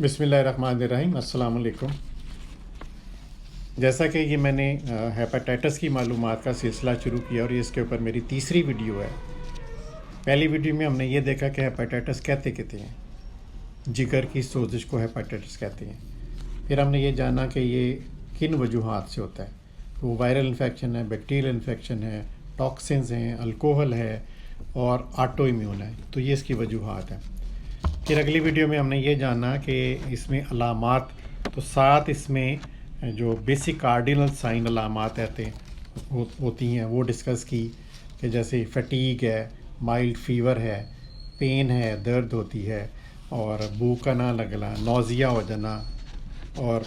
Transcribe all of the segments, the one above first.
بسم اللہ الرحمن الرحیم، السلام علیکم۔ جیسا کہ یہ میں نے ہیپاٹائٹس کی معلومات کا سلسلہ شروع کیا اور یہ اس کے اوپر میری تیسری ویڈیو ہے۔ پہلی ویڈیو میں ہم نے یہ دیکھا کہ ہیپاٹائٹس کہتے ہیں، جگر کی سوزش کو ہیپاٹائٹس کہتے ہیں۔ پھر ہم نے یہ جانا کہ یہ کن وجوہات سے ہوتا ہے، وہ وائرل انفیکشن ہے، بیکٹیریل انفیکشن ہے، ٹاکسنز ہیں، الکوہل ہے اور آٹو ایمیون ہے، تو یہ اس کی وجوہات ہیں۔ پھر اگلی ویڈیو میں ہم نے یہ جانا کہ اس میں علامات، تو 7 اس میں جو بیسک کارڈینل سائن علامات ہوتی ہیں وہ ڈسکس کی، کہ جیسے فٹیگ ہے، مائلڈ فیور ہے، پین ہے، درد ہوتی ہے، اور بھوک کا نہ لگنا، نوزیا ہو جانا، اور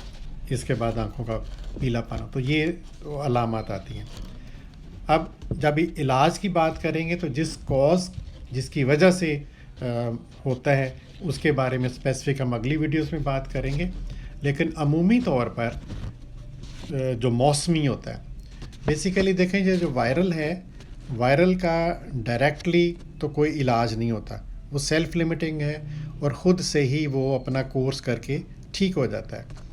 اس کے بعد آنکھوں کا پیلا پانا، تو یہ علامات آتی ہیں۔ اب جب علاج کی بات کریں گے تو جس کی وجہ سے ہوتا ہے اس کے بارے میں اسپیسیفک ہم اگلی ویڈیوز میں بات کریں گے، لیکن عمومی طور پر جو موسمی ہوتا ہے، بیسیکلی دیکھیں جو وائرل ہے، وائرل کا ڈائریکٹلی تو کوئی علاج نہیں ہوتا، وہ سیلف لمیٹنگ ہے اور خود سے ہی وہ اپنا کورس کر کے ٹھیک ہو جاتا ہے۔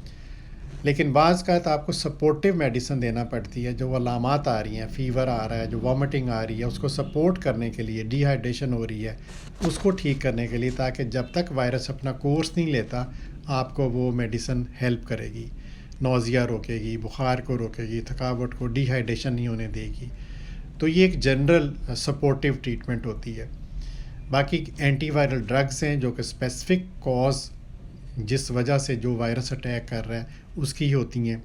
لیکن بعض کا آپ کو سپورٹیو میڈیسن دینا پڑتی ہے، جو علامات آ رہی ہیں، فیور آ رہا ہے، جو وامٹنگ آ رہی ہے، اس کو سپورٹ کرنے کے لیے، ڈی ہائیڈریشن ہو رہی ہے، اس کو ٹھیک کرنے کے لیے، تاکہ جب تک وائرس اپنا کورس نہیں لیتا آپ کو وہ میڈیسن ہیلپ کرے گی، نوزیا روکے گی، بخار کو روکے گی، تھکاوٹ کو، ڈی ہائیڈریشن نہیں ہونے دے گی۔ تو یہ ایک جنرل سپورٹیو ٹریٹمنٹ ہوتی ہے۔ باقی اینٹی وائرل ڈرگز ہیں جو کہ اسپیسیفک کوز، جس وجہ سے جو وائرس اٹیک کر رہا ہے اس کی ہوتی ہیں،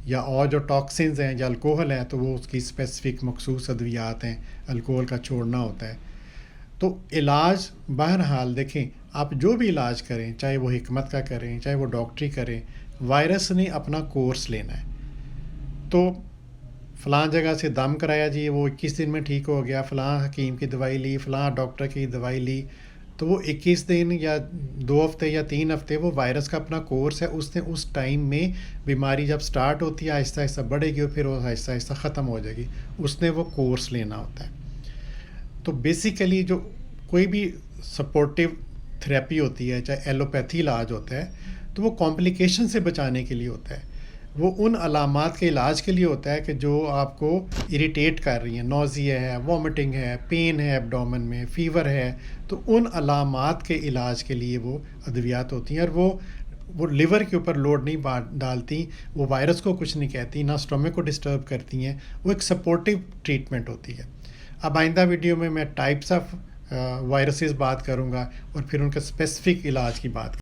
یا اور جو ٹاکسنز ہیں یا الکوہل ہے تو وہ اس کی اسپیسیفک مخصوص ادویات ہیں، الکوہل کا چھوڑنا ہوتا ہے۔ تو علاج بہرحال دیکھیں، آپ جو بھی علاج کریں، چاہے وہ حکمت کا کریں، چاہے وہ ڈاکٹری کریں، وائرس نے اپنا کورس لینا ہے۔ تو فلاں جگہ سے دم کرایا جی، وہ 21 دن میں ٹھیک ہو گیا، فلاں حکیم کی دوائی لی، فلاں ڈاکٹر کی دوائی لی، تو وہ 21 دن یا 2 ہفتے یا 3 ہفتے وہ وائرس کا اپنا کورس ہے، اس نے اس ٹائم میں بیماری جب سٹارٹ ہوتی ہے آہستہ آہستہ بڑھے گی اور پھر وہ آہستہ آہستہ ختم ہو جائے گی، اس نے وہ کورس لینا ہوتا ہے۔ تو بیسیکلی جو کوئی بھی سپورٹیو تھراپی ہوتی ہے، چاہے ایلوپیتھی علاج ہوتا ہے، تو وہ کمپلیکیشن سے بچانے کے لیے ہوتا ہے، وہ ان علامات کے علاج کے لیے ہوتا ہے کہ جو آپ کو اریٹیٹ کر رہی ہیں، نوزیا ہے، وامٹنگ ہے، پین ہے ایبڈومن میں، فیور ہے، تو ان علامات کے علاج کے لیے وہ ادویات ہوتی ہیں، اور وہ لیور کے اوپر لوڈ نہیں ڈالتی، وہ وائرس کو کچھ نہیں کہتی، نہ اسٹومک کو ڈسٹرب کرتی ہیں، وہ ایک سپورٹیو ٹریٹمنٹ ہوتی ہے۔ اب آئندہ ویڈیو میں ٹائپس آف وائرسز بات کروں گا اور پھر ان کے اسپیسیفک علاج کی بات